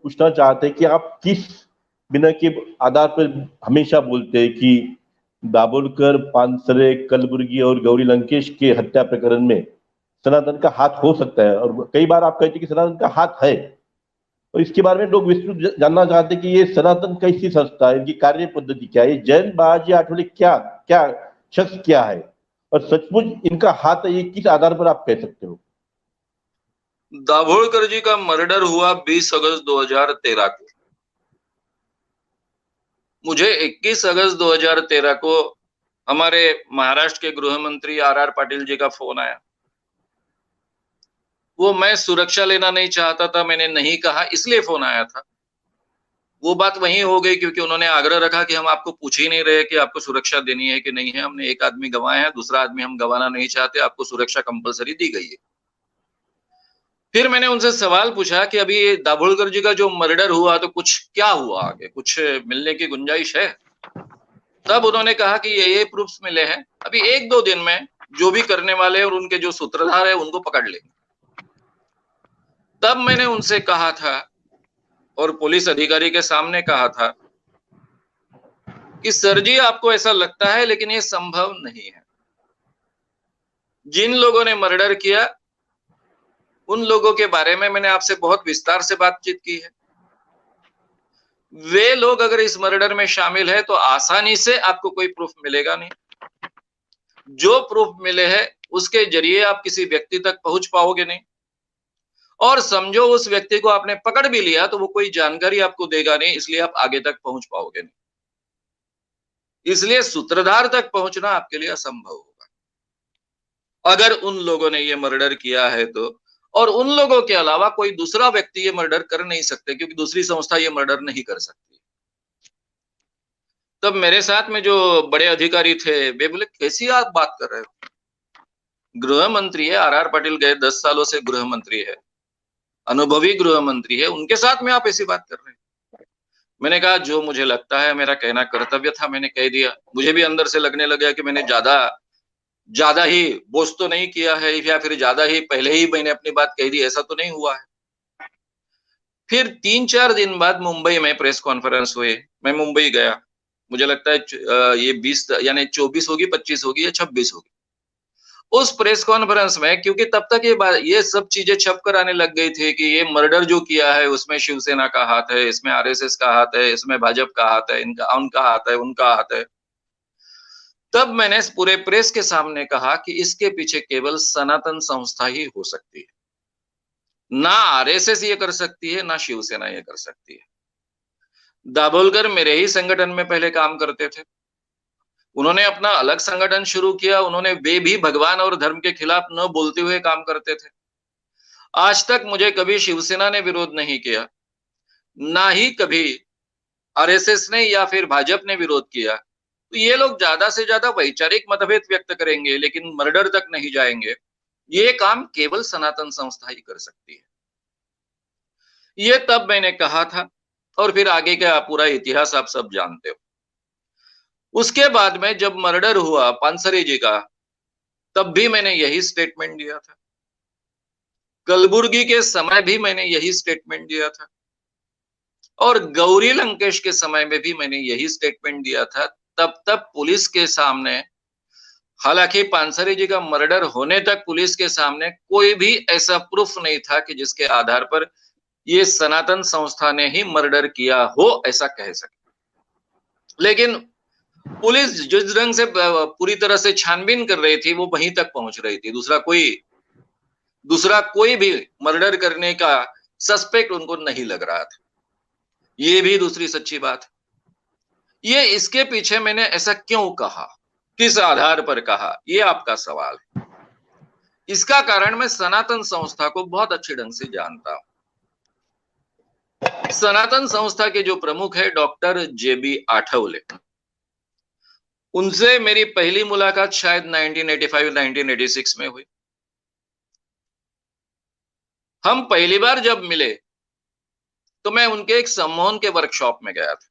पूछना चाहते हैं कि आप किस बिना के आधार पर हमेशा बोलते हैं कि दाभोलकर, पानसरे, कलबुर्गी और गौरी लंकेश के हत्या प्रकरण में सनातन का हाथ हो सकता है, और कई बार आप कहते हैं कि सनातन का हाथ है। और इसके बारे में लोग विस्तृत जानना चाहते हैं कि ये सनातन कैसी संस्था है, इनकी कार्य पद्धति क्या है, जैन बालाजी आठवले क्या क्या शख्स क्या है, और सचमुच इनका हाथ है, ये किस आधार पर आप कह सकते हो? दाभोलकर जी का मर्डर हुआ 20 अगस्त 2013 को। मुझे 21 अगस्त 2013 को हमारे महाराष्ट्र के गृह मंत्री आर पाटिल जी का फोन आया। वो मैं सुरक्षा लेना नहीं चाहता था, मैंने नहीं कहा, इसलिए फोन आया था। वो बात वहीं हो गई क्योंकि उन्होंने आग्रह रखा कि हम आपको पूछ ही नहीं रहे कि आपको सुरक्षा देनी है कि नहीं है। हमने एक आदमी गंवाया है, दूसरा आदमी हम गंवाना नहीं चाहते, आपको सुरक्षा कंपलसरी दी गई है। फिर मैंने उनसे सवाल पूछा कि अभी दाभोलकर जी का जो मर्डर हुआ तो कुछ क्या हुआ, आगे कुछ मिलने की गुंजाइश है? तब उन्होंने कहा कि ये प्रूफ्स मिले हैं, अभी 1-2 दिन में जो भी करने वाले और उनके जो सूत्रधार है उनको पकड़ लेंगे। तब मैंने उनसे कहा था और पुलिस अधिकारी के सामने कहा था कि सर जी आपको ऐसा लगता है लेकिन ये संभव नहीं है। जिन लोगों ने मर्डर किया उन लोगों के बारे में मैंने आपसे बहुत विस्तार से बातचीत की है। वे लोग अगर इस मर्डर में शामिल है तो आसानी से आपको कोई प्रूफ मिलेगा नहीं। जो प्रूफ मिले हैं उसके जरिए आप किसी व्यक्ति तक पहुंच पाओगे नहीं, और समझो उस व्यक्ति को आपने पकड़ भी लिया तो वो कोई जानकारी आपको देगा नहीं, इसलिए आप आगे तक पहुंच पाओगे नहीं। इसलिए सूत्रधार तक पहुंचना आपके लिए असंभव होगा अगर उन लोगों ने ये मर्डर किया है तो। और उन लोगों के अलावा कोई दूसरा व्यक्ति ये मर्डर कर नहीं सकते क्योंकि दूसरी संस्था ये मर्डर नहीं कर सकती। तब मेरे साथ में जो बड़े अधिकारी थे वे बोले कैसी आप बात कर रहे हो? गृह मंत्री है आर पाटिल, गए 10 सालों से गृह मंत्री है, अनुभवी गृह मंत्री है, उनके साथ में आप ऐसी बात कर रहे हैं। मैंने कहा जो मुझे लगता है, मेरा कहना कर्तव्य था, मैंने कह दिया। मुझे भी अंदर से लगने लगा कि मैंने ज्यादा ही बोझ तो नहीं किया है, या फिर ज्यादा ही पहले ही मैंने अपनी बात कह दी, ऐसा तो नहीं हुआ है। फिर 3-4 दिन बाद मुंबई में प्रेस कॉन्फ्रेंस हुए, मैं मुंबई गया। मुझे लगता है ये 20 यानी 24 होगी, 25 होगी या 26 होगी। उस प्रेस कॉन्फ्रेंस में, क्योंकि तब तक ये सब चीजें छप कर आने लग गई थी कि ये मर्डर जो किया है उसमें शिवसेना का हाथ है, इसमें आरएसएस का हाथ है, इसमें भाजपा का हाथ है, इनका उनका हाथ है, उनका हाथ है। तब मैंने पूरे प्रेस के सामने कहा कि इसके पीछे केवल सनातन संस्था ही हो सकती है, ना आरएसएस ये कर सकती है, ना शिवसेना ये कर सकती है। दाभोलकर मेरे ही संगठन में पहले काम करते थे, उन्होंने अपना अलग संगठन शुरू किया। वे भी भगवान और धर्म के खिलाफ न बोलते हुए काम करते थे। आज तक मुझे कभी शिवसेना ने विरोध नहीं किया, ना ही कभी आरएसएस ने या फिर भाजपा ने विरोध किया। तो ये लोग ज्यादा से ज्यादा वैचारिक मतभेद व्यक्त करेंगे लेकिन मर्डर तक नहीं जाएंगे। ये काम केवल सनातन संस्था ही कर सकती है। ये तब मैंने कहा था, और फिर आगे का पूरा इतिहास आप सब जानते हो। उसके बाद में जब मर्डर हुआ पानसरे जी का, तब भी मैंने यही स्टेटमेंट दिया था। कलबुर्गी के समय भी मैंने यही स्टेटमेंट दिया था, और गौरी लंकेश के समय में भी मैंने यही स्टेटमेंट दिया था। तब पुलिस के सामने, हालांकि पानसरे जी का मर्डर होने तक पुलिस के सामने कोई भी ऐसा प्रूफ नहीं था कि जिसके आधार पर ये सनातन संस्था ने ही मर्डर किया हो ऐसा कह सके। लेकिन पुलिस जिस ढंग से पूरी तरह से छानबीन कर रही थी वो वहीं तक पहुंच रही थी। दूसरा कोई भी मर्डर करने का सस्पेक्ट उनको नहीं लग रहा था। ये भी दूसरी सच्ची बात है। ये इसके पीछे मैंने ऐसा क्यों कहा, किस आधार पर कहा, ये आपका सवाल है। इसका कारण मैं सनातन संस्था को बहुत अच्छे ढंग से जानता हूं। सनातन संस्था के जो प्रमुख है डॉक्टर जेबी आठवले, उनसे मेरी पहली मुलाकात शायद 1985-1986 में हुई। हम पहली बार जब मिले तो मैं उनके एक सम्मोहन के वर्कशॉप में गया था।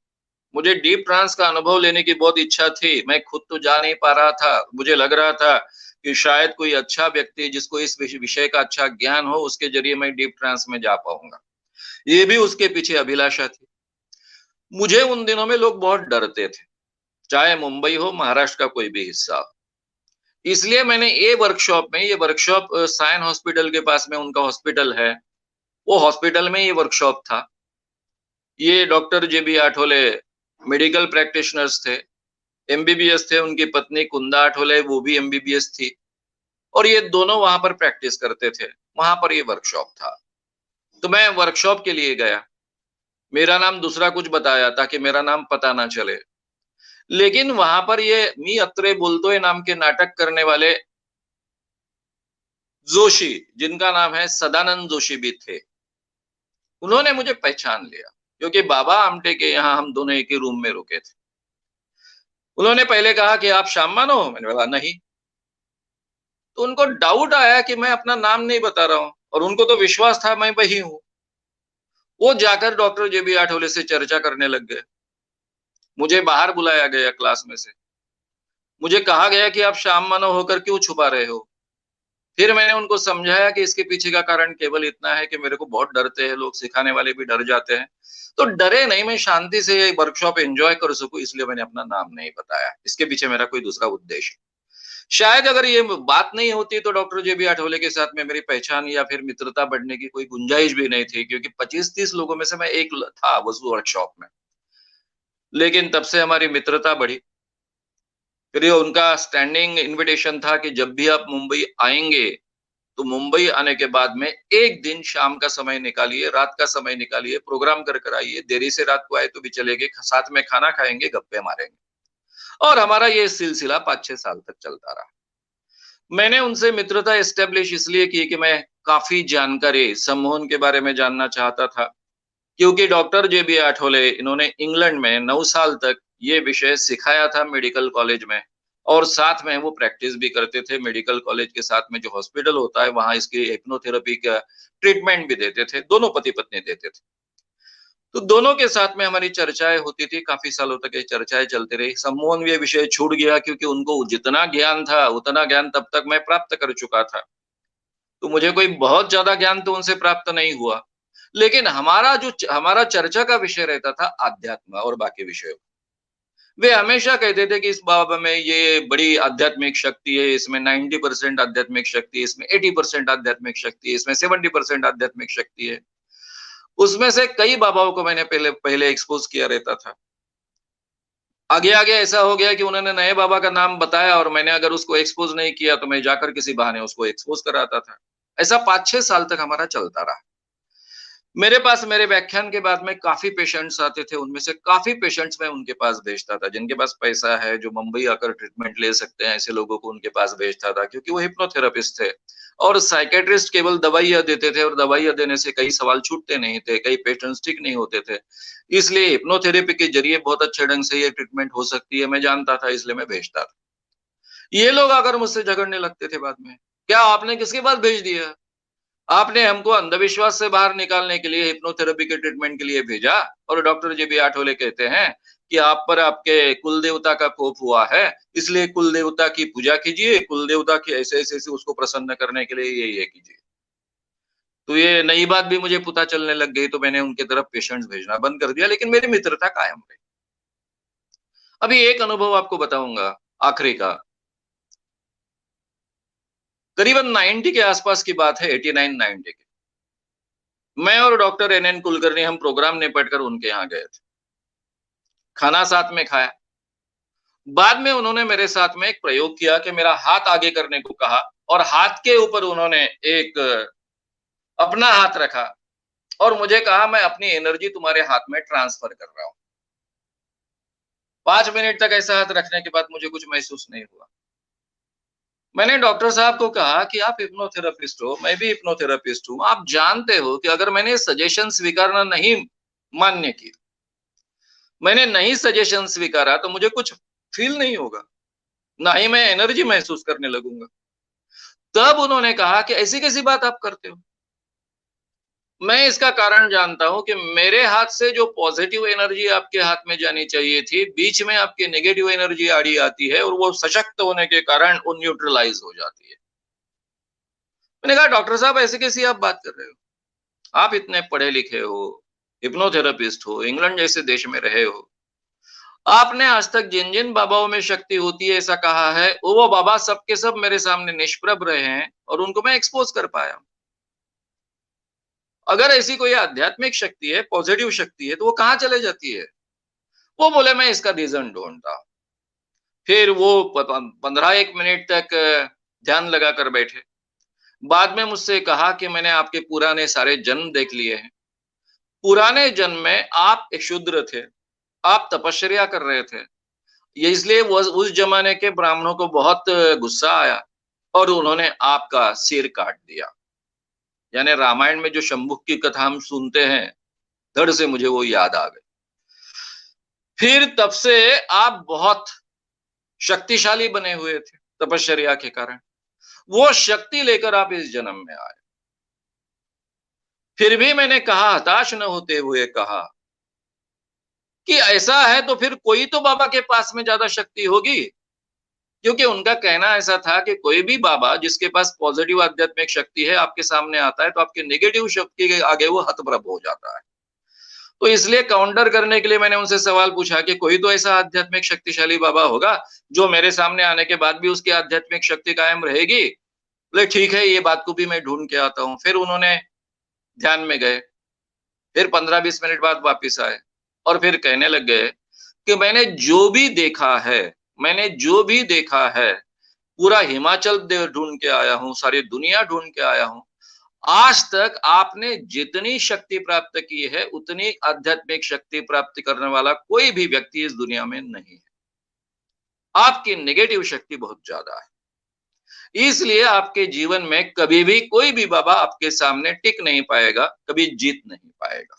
मुझे डीप ट्रांस का अनुभव लेने की बहुत इच्छा थी। मैं खुद तो जा नहीं पा रहा था। मुझे लग रहा था कि शायद कोई अच्छा व्यक्ति जिसको इस विषय का अच्छा ज्ञान हो, उसके जरिए मैं डीप ट्रांस में जा पाऊंगा। ये भी उसके पीछे अभिलाषा थी। मुझे उन दिनों में लोग बहुत डरते थे, चाहे मुंबई हो, महाराष्ट्र का कोई भी हिस्सा हो। इसलिए मैंने ये वर्कशॉप सायन हॉस्पिटल के पास में उनका हॉस्पिटल है, वो हॉस्पिटल में ये वर्कशॉप था। ये डॉक्टर जेबी आठवले मेडिकल प्रैक्टिशनर्स थे, एमबीबीएस थे, उनकी पत्नी कुंदा आठवले वो भी एमबीबीएस थी और ये दोनों वहां पर प्रैक्टिस करते थे। वहां पर ये वर्कशॉप था, तो मैं वर्कशॉप के लिए गया। मेरा नाम दूसरा कुछ बताया ताकि मेरा नाम पता ना चले, लेकिन वहां पर ये मी अत्रे बोलतोय नाम के नाटक करने वाले जोशी, जिनका नाम है सदानंद जोशी, भी थे। उन्होंने मुझे पहचान लिया क्योंकि बाबा आमटे के यहाँ हम दोनों एक ही रूम में रुके थे। उन्होंने पहले कहा कि आप श्याम मानो हो, मैंने बोला नहीं। तो उनको डाउट आया कि मैं अपना नाम नहीं बता रहा हूं और उनको तो विश्वास था मैं वही हूं। वो जाकर डॉक्टर जेबी आठवले से चर्चा करने लग गए। मुझे बाहर बुलाया गया क्लास में से, मुझे कहा गया कि आप श्याम मानव होकर क्यों छुपा रहे हो। फिर मैंने उनको समझाया कि इसके पीछे का कारण केवल इतना है कि मेरे को बहुत डरते हैं लोग, सिखाने वाले भी डर जाते हैं। तो डरे नहीं, मैं शांति से ये वर्कशॉप एंजॉय कर सकूं, इसलिए मैंने अपना नाम नहीं बताया। इसके पीछे मेरा कोई दूसरा उद्देश्य, शायद अगर ये बात नहीं होती तो डॉक्टर जेबी आठवले के साथ में मेरी पहचान या फिर मित्रता बढ़ने की कोई गुंजाइश भी नहीं थी, क्योंकि 25-30 लोगों में से मैं एक था उस वर्कशॉप में। लेकिन तब से हमारी मित्रता बढ़ी। फिर ये उनका स्टैंडिंग इनविटेशन था कि जब भी आप मुंबई आएंगे तो मुंबई आने के बाद में एक दिन शाम का समय निकालिए, रात का समय निकालिए, प्रोग्राम कर कर आइए। देरी से रात को आए तो भी चलेंगे, साथ में खाना खाएंगे, गप्पे मारेंगे। और हमारा ये सिलसिला 5-6 साल तक चलता रहा। मैंने उनसे मित्रता एस्टेब्लिश इसलिए की कि मैं काफी जानकारी सम्मोहन के बारे में जानना चाहता था, क्योंकि डॉक्टर जेबी आठवले इन्होंने इंग्लैंड में 9 साल तक ये विषय सिखाया था मेडिकल कॉलेज में, और साथ में वो प्रैक्टिस भी करते थे। मेडिकल कॉलेज के साथ में जो हॉस्पिटल होता है वहां इसकी हिप्नोथेरेपी का ट्रीटमेंट भी देते थे, दोनों पति पत्नी देते थे। तो दोनों के साथ में हमारी चर्चाएं होती थी, काफी सालों तक ये चर्चाएं चलती रही। सम्मोहन ये विषय छूट गया क्योंकि उनको जितना ज्ञान था उतना ज्ञान तब तक मैं प्राप्त कर चुका था, तो मुझे कोई बहुत ज्यादा ज्ञान तो उनसे प्राप्त नहीं हुआ। लेकिन हमारा चर्चा का विषय रहता था आध्यात्म और बाकी विषयों। वे हमेशा कहते थे कि इस बाबा में ये बड़ी आध्यात्मिक शक्ति है, इसमें 90% आध्यात्मिक शक्ति है, इसमें 80% आध्यात्मिक शक्ति है, इसमें 70% आध्यात्मिक शक्ति है। उसमें से कई बाबाओं को मैंने पहले पहले एक्सपोज किया रहता था। आगे आगे ऐसा हो गया कि उन्होंने नए बाबा का नाम बताया और मैंने अगर उसको एक्सपोज नहीं किया तो मैं जाकर किसी बहाने उसको एक्सपोज कराता था। ऐसा 5-6 साल तक हमारा चलता रहा। मेरे पास मेरे व्याख्यान के बाद में काफी पेशेंट्स आते थे, उनमें से काफी पेशेंट्स मैं उनके पास भेजता था, जिनके पास पैसा है, जो मुंबई आकर ट्रीटमेंट ले सकते हैं, ऐसे लोगों को उनके पास भेजता था, क्योंकि वो हिप्नोथेरेपिस्ट थे और साइकेट्रिस्ट केवल दवाइयां देते थे और दवाइयां देने से कई सवाल छूटते नहीं थे, कई पेशेंट्स ठीक नहीं होते थे। इसलिए हिप्नोथेरेपी के जरिए बहुत अच्छे ढंग से ये ट्रीटमेंट हो सकती है, मैं जानता था, इसलिए मैं भेजता था। ये लोग आकर मुझसे झगड़ने लगते थे बाद में, क्या आपने किसके पास भेज दिया? आपने हमको अंधविश्वास से बाहर निकालने के लिए हिप्नोथेरेपी के ट्रीटमेंट के लिए भेजा, और डॉक्टर जेबी आठवले कहते हैं कि आप पर आपके कुल देवता का कोप हुआ है, इसलिए कुल देवता की पूजा कीजिए, कुल देवता की ऐसे ऐसे ऐसे उसको प्रसन्न करने के लिए ये कीजिए। तो ये नई बात भी मुझे पता चलने लग गई, तो मैंने उनके तरफ पेशेंट्स भेजना बंद कर दिया, लेकिन मेरी मित्रता कायम रही। अभी एक अनुभव आपको बताऊंगा, आखिरी का। करीबन 90 के आसपास की बात है, 89-90 की। मैं और डॉक्टर एन कुलकर्णी हम प्रोग्राम निपट कर उनके यहाँ गए थे, खाना साथ में खाया। बाद में उन्होंने मेरे साथ में एक प्रयोग किया कि मेरा हाथ आगे करने को कहा और हाथ के ऊपर उन्होंने एक अपना हाथ रखा और मुझे कहा मैं अपनी एनर्जी तुम्हारे हाथ में ट्रांसफर कर रहा हूं। 5 मिनट तक ऐसा हाथ रखने के बाद मुझे कुछ महसूस नहीं हुआ। मैंने डॉक्टर साहब को कहा कि आप हिप्नोथेरेपिस्ट हो, मैं भी हिप्नोथेरेपिस्ट हूं, आप जानते हो कि अगर मैंने सजेशन स्वीकारना नहीं मान्य की, मैंने नहीं सजेशन स्वीकारा, तो मुझे कुछ फील नहीं होगा, ना ही मैं एनर्जी महसूस करने लगूंगा। तब उन्होंने कहा कि ऐसी कैसी बात आप करते हो? मैं इसका कारण जानता हूं कि मेरे हाथ से जो पॉजिटिव एनर्जी आपके हाथ में जानी चाहिए थी, बीच में आपकी नेगेटिव एनर्जी आड़ी आती है और वो सशक्त होने के कारण वो न्यूट्रलाइज हो जाती है। मैंने कहा डॉक्टर साहब ऐसे कैसी आप बात कर रहे हो? आप इतने पढ़े लिखे हो, हिप्नोथेरेपिस्ट हो, इंग्लैंड जैसे देश में रहे हो, आपने आज तक जिन जिन बाबाओं में शक्ति होती है ऐसा कहा है, वो बाबा सब के सब मेरे सामने निष्प्रभ रहे हैं और उनको मैं एक्सपोज कर पाया। अगर ऐसी कोई आध्यात्मिक शक्ति है, पॉजिटिव शक्ति है, तो वो कहाँ चले जाती है? वो बोले मैं इसका रीजन ढूंढता हूं। फिर वो 15-1 मिनट तक ध्यान लगाकर बैठे। बाद में मुझसे कहा कि मैंने आपके पुराने सारे जन्म देख लिए हैं। पुराने जन्म में आप एक शूद्र थे, आप तपस्या कर रहे थे। ये इसलिए वो उस जमाने के ब्राह्मणों को बहुत गुस्सा आया और उन्होंने आपका सिर काट दिया। यानी रामायण में जो शंभुक की कथा हम सुनते हैं, धड़ से मुझे वो याद आ गई। फिर तब से आप बहुत शक्तिशाली बने हुए थे तपश्चर्या के कारण। वो शक्ति लेकर आप इस जन्म में आए। फिर भी मैंने कहा, हताश न होते हुए कहा कि ऐसा है तो फिर कोई तो बाबा के पास में ज्यादा शक्ति होगी, क्योंकि उनका कहना ऐसा था कि कोई भी बाबा जिसके पास पॉजिटिव आध्यात्मिक शक्ति है आपके सामने आता है तो आपके नेगेटिव शक्ति के आगे वो हतप्रभ हो जाता है। तो इसलिए काउंटर करने के लिए मैंने उनसे सवाल पूछा कि कोई तो ऐसा आध्यात्मिक शक्तिशाली बाबा होगा जो मेरे सामने आने के बाद भी उसकी आध्यात्मिक शक्ति कायम रहेगी। बोले ठीक है, ये बात को भी मैं ढूंढ के आता हूँ। फिर उन्होंने ध्यान में गए, फिर 15-20 मिनट बाद वापिस आए और फिर कहने लग गए कि मैंने जो भी देखा है, पूरा हिमाचल ढूंढ के आया हूँ, सारी दुनिया ढूंढ के आया हूँ। आज तक आपने जितनी शक्ति प्राप्त की है उतनी आध्यात्मिक शक्ति प्राप्त करने वाला कोई भी व्यक्ति इस दुनिया में नहीं है। आपकी नेगेटिव शक्ति बहुत ज्यादा है, इसलिए आपके जीवन में कभी भी कोई भी बाबा आपके सामने टिक नहीं पाएगा, कभी जीत नहीं पाएगा।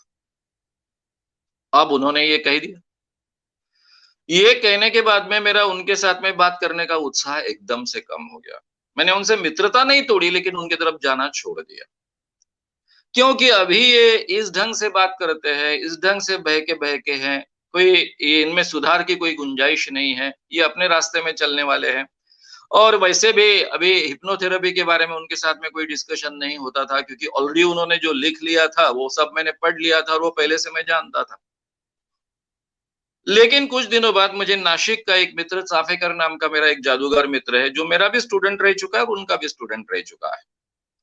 अब उन्होंने ये कह दिया। ये कहने के बाद में मेरा उनके साथ में बात करने का उत्साह एकदम से कम हो गया। मैंने उनसे मित्रता नहीं तोड़ी, लेकिन उनकी तरफ जाना छोड़ दिया, क्योंकि अभी ये इस ढंग से बात करते हैं, इस ढंग से बह के हैं, कोई इनमें सुधार की कोई गुंजाइश नहीं है, ये अपने रास्ते में चलने वाले हैं। और वैसे भी अभी हिप्नोथेरेपी के बारे में उनके साथ में कोई डिस्कशन नहीं होता था, क्योंकि ऑलरेडी उन्होंने जो लिख लिया था वो सब मैंने पढ़ लिया था और वो पहले से मैं जानता था। लेकिन कुछ दिनों बाद मुझे नासिक का एक मित्र, चाफेकर नाम का मेरा एक जादूगर मित्र है, जो मेरा भी स्टूडेंट रह चुका है और उनका भी स्टूडेंट रह चुका है,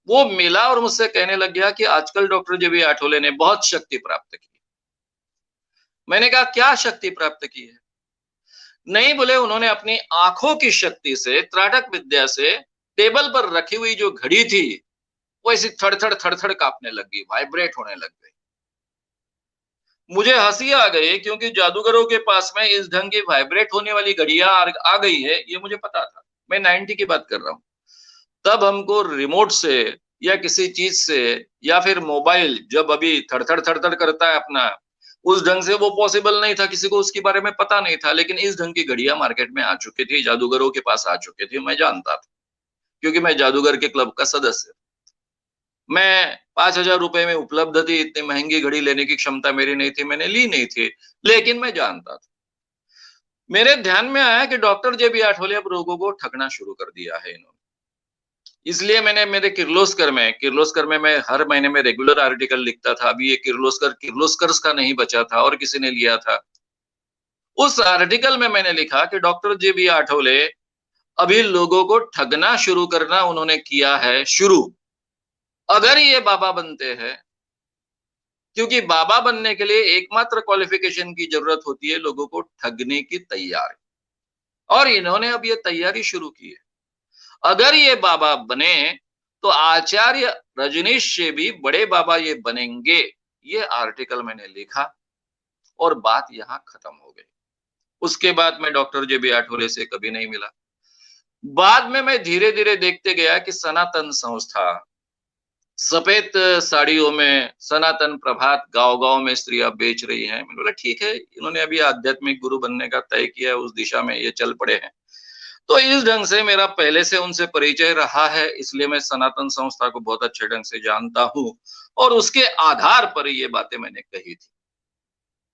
वो मिला और मुझसे कहने लग गया कि आजकल डॉक्टर जेबी आठवले ने बहुत शक्ति प्राप्त की। मैंने कहा क्या शक्ति प्राप्त की है? नहीं, बोले उन्होंने अपनी आंखों की शक्ति से, त्राटक विद्या से, टेबल पर रखी हुई जो घड़ी थी वो ऐसी थड़-थड़ कांपने लग गई, वाइब्रेट होने लग गई। मुझे हंसी आ गई, क्योंकि जादूगरों के पास में इस ढंग की वाइब्रेट होने वाली घड़ियां आ गई है, ये मुझे पता था। मैं 90 की बात कर रहा हूं। तब हमको रिमोट से या किसी चीज से या फिर मोबाइल जब अभी थड़-थड़ करता है अपना, उस ढंग से वो पॉसिबल नहीं था, किसी को उसके बारे में पता नहीं था। लेकिन इस ढंग की घड़ियां मार्केट में आ चुकी थी, जादूगरों के पास आ चुकी थी, मैं जानता था, क्योंकि मैं जादूगर के क्लब का सदस्य। मैं 5,000 रुपए में उपलब्ध थी, इतनी महंगी घड़ी लेने की क्षमता मेरी नहीं थी, मैंने ली नहीं थी, लेकिन मैं जानता था। मेरे ध्यान में आया कि डॉक्टर जेबी आठवले अब लोगों को ठगना शुरू कर दिया है इन्होंने। इसलिए मैंने मेरे किर्लोस्कर में मैं हर महीने में रेगुलर आर्टिकल लिखता था। अभी ये किर्लोस्कर्स का नहीं बचा था और किसी ने लिया था। उस आर्टिकल में मैंने लिखा कि डॉक्टर जेबी आठवले अभी लोगों को ठगना शुरू करना उन्होंने किया है शुरू। अगर ये बाबा बनते हैं, क्योंकि बाबा बनने के लिए एकमात्र क्वालिफिकेशन की जरूरत होती है लोगों को ठगने की तैयारी, और इन्होंने अब ये तैयारी शुरू की है। अगर ये बाबा बने तो आचार्य रजनीश से भी बड़े बाबा ये बनेंगे, ये आर्टिकल मैंने लिखा और बात यहां खत्म हो गई। उसके बाद मैं डॉक्टर जेबी आठवले से कभी नहीं मिला। बाद में मैं धीरे धीरे देखते गया कि सनातन संस्था सफेद साड़ियों में सनातन प्रभात गांव-गांव में स्त्रियां बेच रही हैं। मैंने बोला ठीक है, इन्होंने अभी आध्यात्मिक गुरु बनने का तय किया है, उस दिशा में ये चल पड़े हैं। तो इस ढंग से मेरा पहले से उनसे परिचय रहा है, इसलिए मैं सनातन संस्था को बहुत अच्छे ढंग से जानता हूँ और उसके आधार पर ये बातें मैंने कही थी।